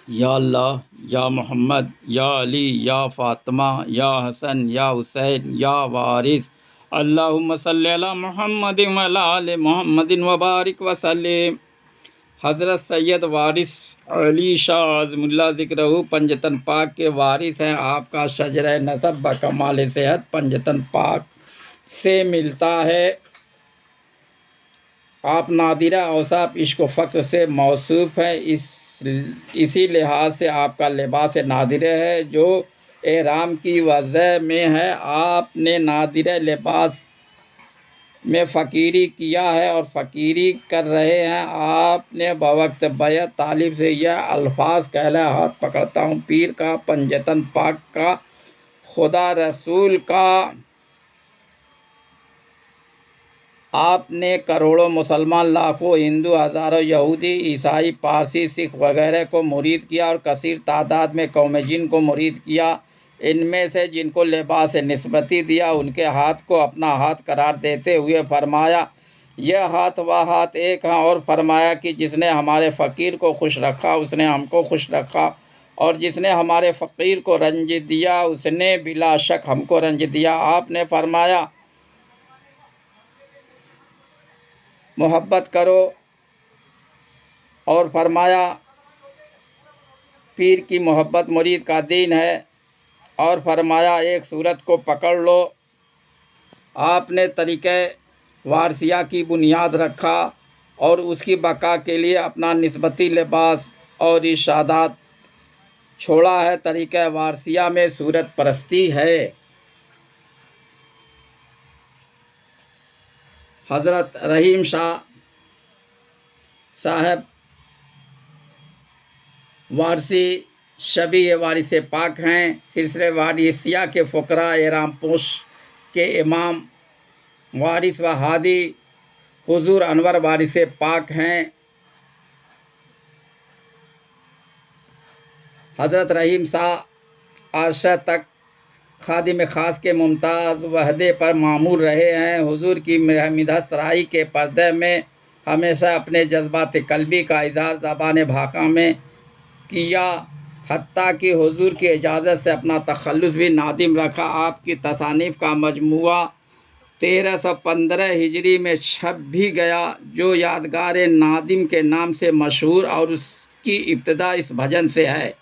या अल्लाह, या मोहम्मद, या अली, या फ़ातिमा, या हसन, या हुसैन, या वारिस। अल्लाहुम्मा सल्ली अला मुहम्मदिन व अला आलि मुहम्मदिन व बारिक व सल्लिम। हज़रत सैयद वारिस अली शाह आज़मुल्लाह ज़िक्रहू पंजतन पाक के वारिस हैं। आपका शजर नसब बकमाल सेहत पंजतन पाक से मिलता है। आप नादिरा औसाफ इश्क व फ़क्र से मौसूफ़ हैं। इसी लिहाज से आपका लिबास नादिर है जो एहराम की वजह में है। आपने नादिर लिबास में फ़कीरी किया है और फ़कीरी कर रहे हैं। आपने बवक्त बैत तालिब से यह अल्फाज कहला, हाथ पकड़ता हूँ पीर का, पंजतन पाक का, खुदा रसूल का। आपने करोड़ों मुसलमान, लाखों हिंदू, हज़ारों यहूदी, ईसाई, पारसी, सिख वगैरह को मुरीद किया और कसीर तादाद में कौम जिन को मुरीद किया। इनमें से जिनको लिबास निस्बती दिया उनके हाथ को अपना हाथ करार देते हुए फरमाया, यह हाथ व हाथ एक हैं। और फरमाया कि जिसने हमारे फ़कीर को खुश रखा उसने हमको खुश रखा, और जिसने हमारे फ़कीर को रंज दिया उसने बिला शक हमको रंज दिया। आपने फरमाया, मोहब्बत करो, और फरमाया पीर की मोहब्बत मुरीद का दीन है, और फरमाया एक सूरत को पकड़ लो। आपने तरीक़े वारसिया की बुनियाद रखा और उसकी बका के लिए अपना निस्बती लिबास और इरशादात छोड़ा है। तरीक़े वारसिया में सूरत परस्ती है। हज़रत रहीम शाह साहब वारसी शबी वारिस पाक हैं। सिलसिले वारिसिया के फ़ुकरा एहराम पोश के इमाम वारिस व हादी हुजूर अनवर वारिस पाक हैं। हज़रत रहीम शाह आशा तक खादिम ख़ास के मुमताज़ वहदे पर मामूर रहे हैं। हुजूर की मिदहत सराई के पर्दे में हमेशा अपने जज्बात कल्बी का इज़हार ज़बान भाखा में किया, हत्ता कि हुजूर की इजाज़त से अपना तखल्लुस भी नादिम रखा। आपकी तसानीफ़ का मजमुआ 1315 हिजरी में छप भी गया, जो यादगार नादिम के नाम से मशहूर, और उसकी इब्तिदा इस भजन से है।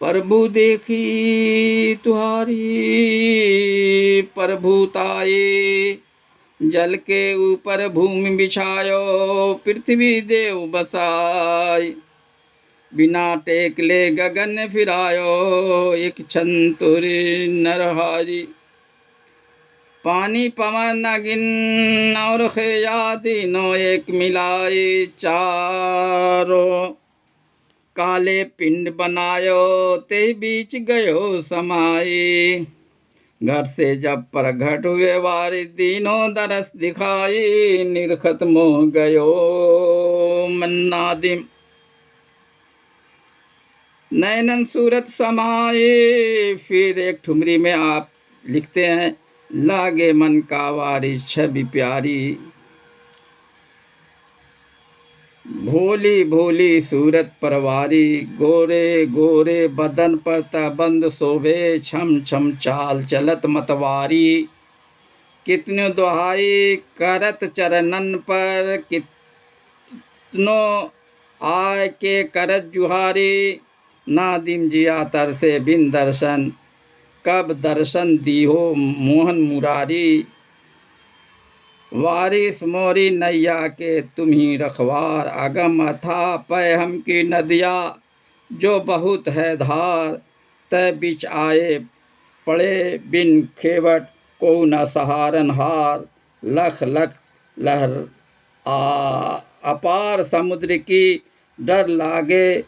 प्रभु देखी तुम्हारी प्रभुताए, जल के ऊपर भूमि बिछायो, पृथ्वी देव बसाई, बिना टेक ले गगन फिरायो, एक छंतुर नरहारी, पानी पवन नगिन और खेया तीनों एक मिलाए, चारों काले पिंड बनायो, ते बीच गयो समाए, घर से जब प्रगट हुए वारिस दीनों दरस दिखाई, निर्खत मोह गयो मन्नादिम, नैनन सूरत समाए। फिर एक ठुमरी में आप लिखते हैं, लागे मन का वारिस छवि प्यारी, भोली भोली सूरत परवारी, गोरे गोरे बदन पर तबंद शोभे, छम छम चाल चलत मतवारी, कितने दुहाई करत चरणन पर, कितनो आय के करत जुहारी, नादिम जिया तरसे बिन दर्शन, कब दर्शन दीहो मोहन मुरारी, वारिस मोरी नैया के तुम ही रखवार, अगम अथा पै हम की नदिया, जो बहुत है धार, तय बिच आए पड़े बिन खेवट, को न सहारनहार, लख लख लहर अपार समुद्र की, डर लागे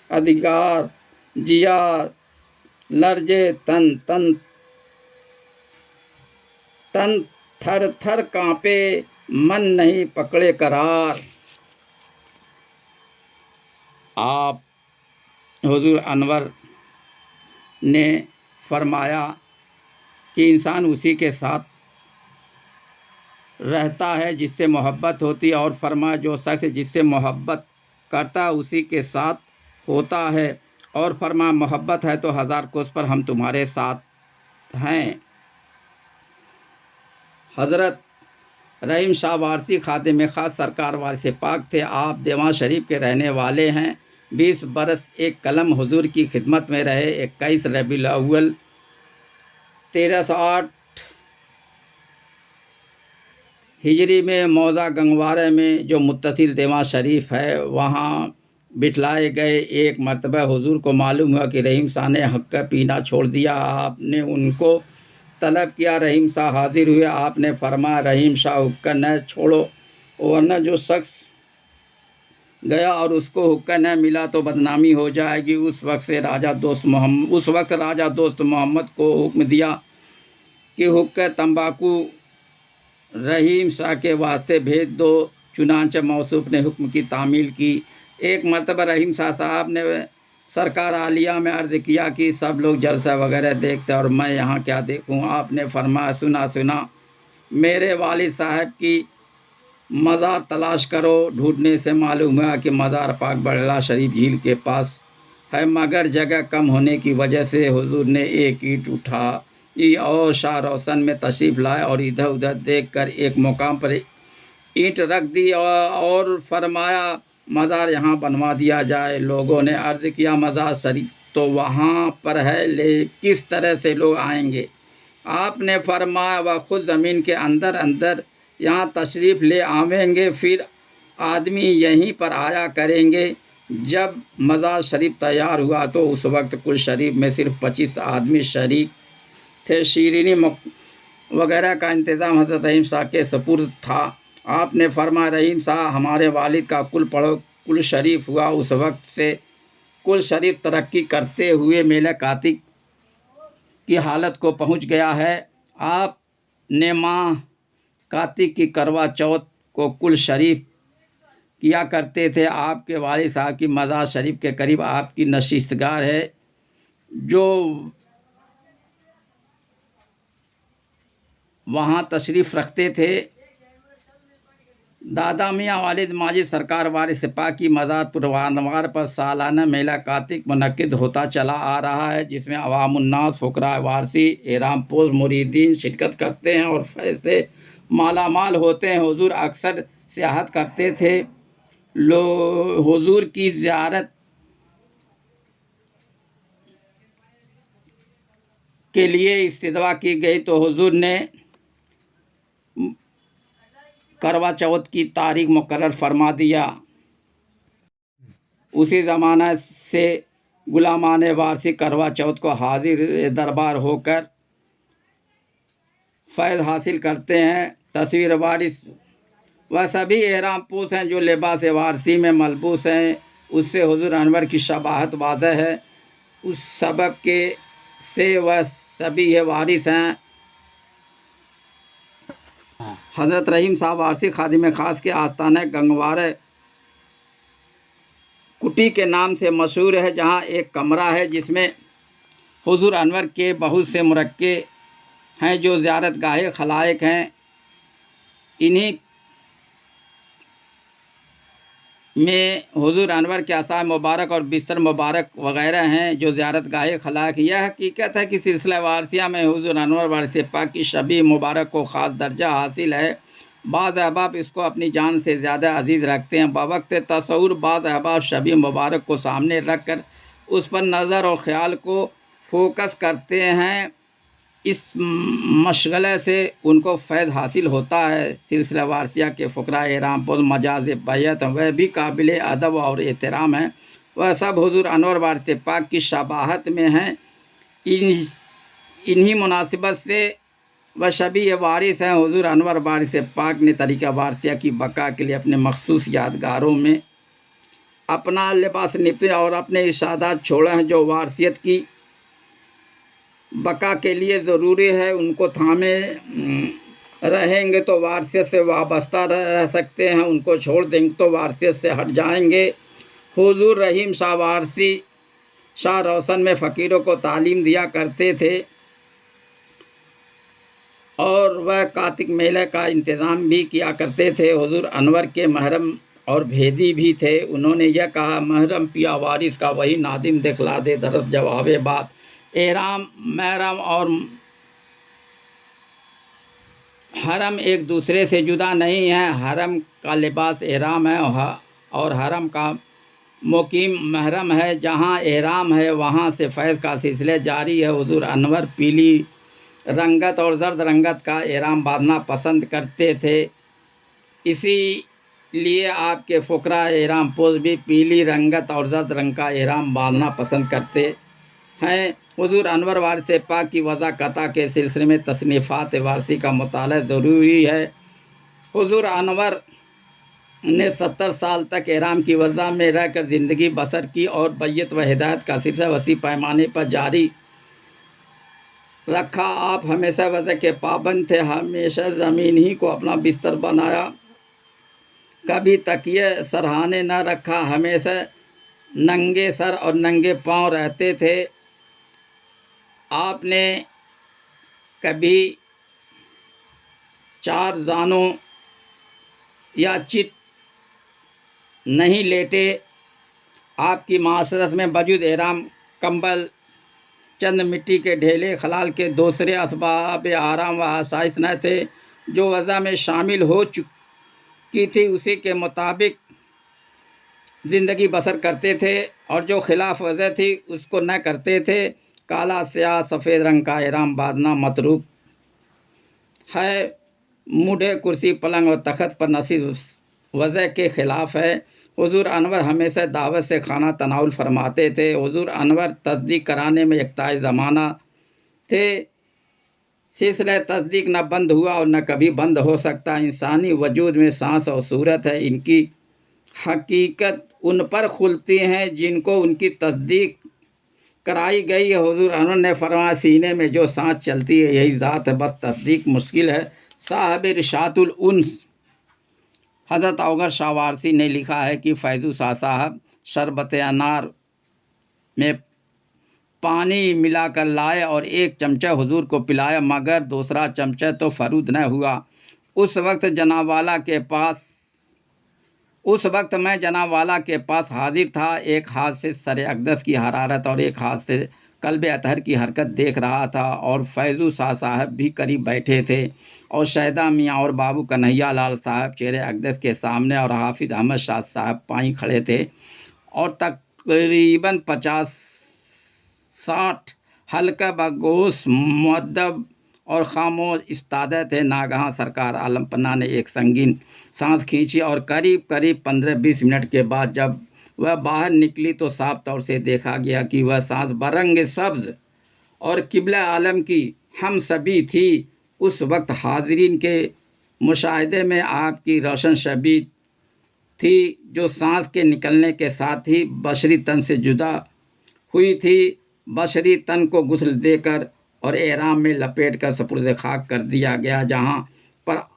अधिकार, जिया लर्जे तन तन तन थर थर कांपे, मन नहीं पकड़े करार। आप हुजूर अनवर ने फरमाया कि इंसान उसी के साथ रहता है जिससे मोहब्बत होती है, और फरमाया जो शख्स जिससे मोहब्बत करता है उसी के साथ होता है और फरमा मोहब्बत है तो 1000 कोस पर हम तुम्हारे साथ हैं। हज़रत रहीम शाह वारसी खादिम खास सरकार वारिस पाक थे। आप देवां शरीफ के रहने वाले हैं। 20 बरस एक कलम हुजूर की खिदमत में रहे। 21 रबीउल अव्वल 1308 हिजरी में मौज़ा गंगवारे में जो मुत्तसिल देवां शरीफ है वहाँ बिठलाए गए। एक मरतबा हुजूर को मालूम हुआ कि रहीम शाह ने हक्का पीना छोड़ दिया। आपने उनको तलब किया। रहीम शाह हाजिर हुए। आपने फरमाया रहीम शाह हुक्का न छोड़ो, वरना जो शख्स गया और उसको हुक्का न मिला तो बदनामी हो जाएगी। उस वक्त राजा दोस्त मोहम्मद को हुक्म दिया कि हुक्का तंबाकू रहीम शाह के वास्ते भेज दो। चुनांचे मौसूफ ने हुक्म की तामील की। एक मरतबा रहीम शाह साहब ने सरकार आलिया में अर्ज़ किया कि सब लोग जलसा वगैरह देखते और मैं यहाँ क्या देखूँ। आपने फरमाया सुना मेरे वालिद साहब की मज़ार तलाश करो। ढूंढने से मालूम हुआ कि मज़ार पाक बड़ला शरीफ झील के पास है, मगर जगह कम होने की वजह से हुजूर ने एक ईंट उठाई और शाह रोशन में तशरीफ़ लाए और इधर उधर देखकर एक मुकाम पर ईंट रख दी और फरमाया मज़ार यहाँ बनवा दिया जाए। लोगों ने अर्ज़ किया मज़ार शरीफ तो वहाँ पर है, ले किस तरह से लोग आएंगे। आपने फरमाया वह खुद ज़मीन के अंदर अंदर यहाँ तशरीफ़ ले आवेंगे, फिर आदमी यहीं पर आया करेंगे। जब मज़ार शरीफ तैयार हुआ तो उस वक्त कुल शरीफ में सिर्फ 25 आदमी शरीक थे। शीरीनी वगैरह का इंतज़ाम हज़रत रहीम शाह के सपुर्द था। आपने फरमाया रहीम शाह हमारे वालिद का कुल शरीफ हुआ। उस वक्त से कुल शरीफ तरक्की करते हुए मेला कातिक की हालत को पहुंच गया है। आपने माह कातिक की करवा चौथ को कुल शरीफ किया करते थे। आपके वालिद साहब की मज़ार शरीफ के करीब आपकी नशिस्तगार है, जो वहाँ तशरीफ़ रखते थे। दादा मियाँ वालिद माजिद सरकार वारिस पाक की मज़ार पुरवानवार पर सालाना मेला कातिक मुनक्किद होता चला आ रहा है, जिसमें अवामुन्नास फ़ुक़रा वारसी एहराम पोश मुरीदीन शिरकत करते हैं और फैसे मालामाल होते हैं। हुजूर अक्सर सियाहत करते थे। हुजूर की ज़ियारत के लिए इस्तदवा की गई तो हुजूर ने करवा चौथ की तारीख मुकर्रर फरमा दिया। उसी ज़माना से गुलामान वारसी करवा चौथ को हाजिर दरबार होकर फ़ैज़ हासिल करते हैं। तस्वीर वारिस वह सभी एहराम पोश हैं जो लिबास वारसी में मलबूस हैं। उससे हुजूर अनवर की शबाहत वाज़ह है। उस सबब के से वह सभी ये वारिस हैं। हज़रत रहीम शाह वारसी खादिम खास के आस्थाना गंगवारे कुटी के नाम से मशहूर है, जहाँ एक कमरा है जिसमें हुजूर अनवर के बहुत से मुरक्के हैं जो ज़ियारत गाहे खलाइक हैं। इन्हीं में हुजूर अनवर के असा मुबारक और बिस्तर मुबारक वग़ैरह हैं जो ज़ियारत गाहे खलाइक। यह हकीकत है कि सिलसिला वारसिया में हुजूर अनवर वारिस पाक की शबी मुबारक को ख़ास दर्जा हासिल है। बाज़ अहबाब इसको अपनी जान से ज़्यादा अजीज़ रखते हैं। बवक्त तसव्वुर बाज़ अहबाब शबी मुबारक को सामने रख कर उस पर नज़र और ख़्याल को फोकस करते हैं। इस मशगले से उनको फ़ैज़ हासिल होता है। सिलसिला वारसिया के फ़ुक़रा एहराम पोश मजाज बैत वह भी काबिल अदब और एहतराम हैं। वह सब हुजूर अनवर वारिस पाक की शबाहत में हैं। इन्हीं मुनासिबत से वह शबी वारिस हैं। हुजूर अनवर वारिस पाक ने तरीक़ा वारसिया की बका के लिए अपने मखसूस यादगारों में अपना लिबास निपते और अपने इशादात छोड़े हैं जो वारसियत की बका के लिए ज़रूरी है। उनको थामे रहेंगे तो वारसियत से वाबस्ता रह सकते हैं, उनको छोड़ देंगे तो वारसियत से हट जाएंगे। हुजूर रहीम शाह वारसी शाह रोशन में फ़कीरों को तालीम दिया करते थे और वह कातिक मेले का इंतज़ाम भी किया करते थे। हुजूर अनवर के महरम और भेदी भी थे। उन्होंने यह कहा, महरम पिया वारिस का वही नादिम दिखला दे दरस जवाबे बात। एहराम, महरम और हरम एक दूसरे से जुदा नहीं है। हरम का लिबास एहराम है और हरम का मुकीम महरम है। जहाँ एहराम है वहाँ से फैज़ का सिलसिला जारी है। हुज़ूर अनवर पीली रंगत और जर्द रंगत का एहराम बांधना पसंद करते थे, इसीलिए आपके फ़ुकरा एहराम पोश भी पीली रंगत और जर्द रंग का एहराम बांधना पसंद करते हैं। हुज़ूर अनवर वारिस पाक की वज़ाक़ता के सिलसिले में तसनीफ़ात वारसी का मुताला ज़रूरी है। हुज़ूर अनवर ने 70 साल तक एहराम की वज़ा में रहकर ज़िंदगी बसर की और बैयत व हिदायत का सिलसिला वसी पैमाने पर जारी रखा। आप हमेशा वज़ा के पाबंद थे, हमेशा ज़मीन ही को अपना बिस्तर बनाया, कभी तकिए सरहाने न रखा, हमेशा नंगे सर और नंगे पांव रहते थे। आपने कभी चार दानों या चित नहीं लेटे। आपकी माशरत में वजूद एहराम, कंबल, चंद मिट्टी के ढेले, खलाल के दूसरे असबाब आराम व आसाइश न थे। जो वज़ा में शामिल हो चुकी थी उसी के मुताबिक ज़िंदगी बसर करते थे और जो खिलाफ वज़ा थी उसको न करते थे। काला, स्याह, सफ़ेद रंग का एहराम बांधना मतरूक है। मूढ़े, कुर्सी, पलंग और तख्त पर नसीब वज़ा के ख़िलाफ़ है। हुज़ूर अनवर हमेशा दावत से खाना तनाउल फरमाते थे। हुज़ूर अनवर तस्दीक कराने में यकताए ज़माना थे। सिलसिला तस्दीक न बंद हुआ और न कभी बंद हो सकता। इंसानी वजूद में सांस और सूरत है, इनकी हकीकत उन पर खुलती हैं जिनको उनकी तस्दीक कराई गई है। हुज़ूर अनवर ने फरमाया, सीने में जो सांस चलती है यही ज़ात है, बस तस्दीक मुश्किल है। साहब रिशातुल उन्स हज़रत औगर शाह वारसी ने लिखा है कि फैज़ू शाह साहब शरबत अनार में पानी मिलाकर लाए और एक चमचा हुजूर को पिलाया, मगर दूसरा चमचा तो फरूद न हुआ। उस वक्त मैं जनावाला के पास हाजिर था। एक हाथ से सर अक़दस की हरारत और एक हाथ से कल्ब अतहर की हरकत देख रहा था और फैज़ू शाह साहब भी करीब बैठे थे और शहदा मियाँ और बाबू कन्हैया लाल साहब चेहरे अक़दस के सामने और हाफिज़ अहमद शाह साहब पाई खड़े थे और तकरीबन 50-60 हल्का बगोश मुअद्दब और खामोश इस्तादे थे। नागहां सरकार आलम पन्ना ने एक संगीन सांस खींची और करीब 15-20 मिनट के बाद जब वह बाहर निकली तो साफ तौर से देखा गया कि वह सांस बरंग सब्ज़ और किबला आलम की हम सभी थी। उस वक्त हाज़रीन के मुशाहिदे में आपकी रोशन शबी थी जो सांस के निकलने के साथ ही बशरी तन से जुदा हुई थी। बशरी तन को गुस्ल देकर और एहराम में लपेट कर सपुर्द खाक कर दिया गया। जहाँ पर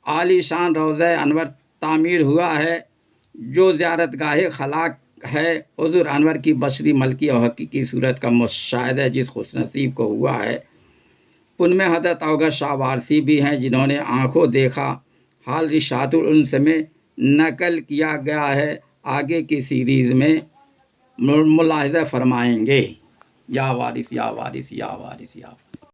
आलीशान रोज़ा अनवर तामीर हुआ है जो ज़ियारतगाह खलाक है, हुज़ूर अनवर की बशरी मलकी और हकीकी सूरत का मुशाहिदा जिस खुशनसीब को हुआ है उनमें हज़रत औगर शाह वारसी भी हैं, जिन्होंने आँखों देखा हाल रिशातुल उन्स में नकल किया गया है। आगे की सीरीज़ में मुलाहिज़ा फरमाएंगे। या वारिस या वारिस या वारिस या वारिस।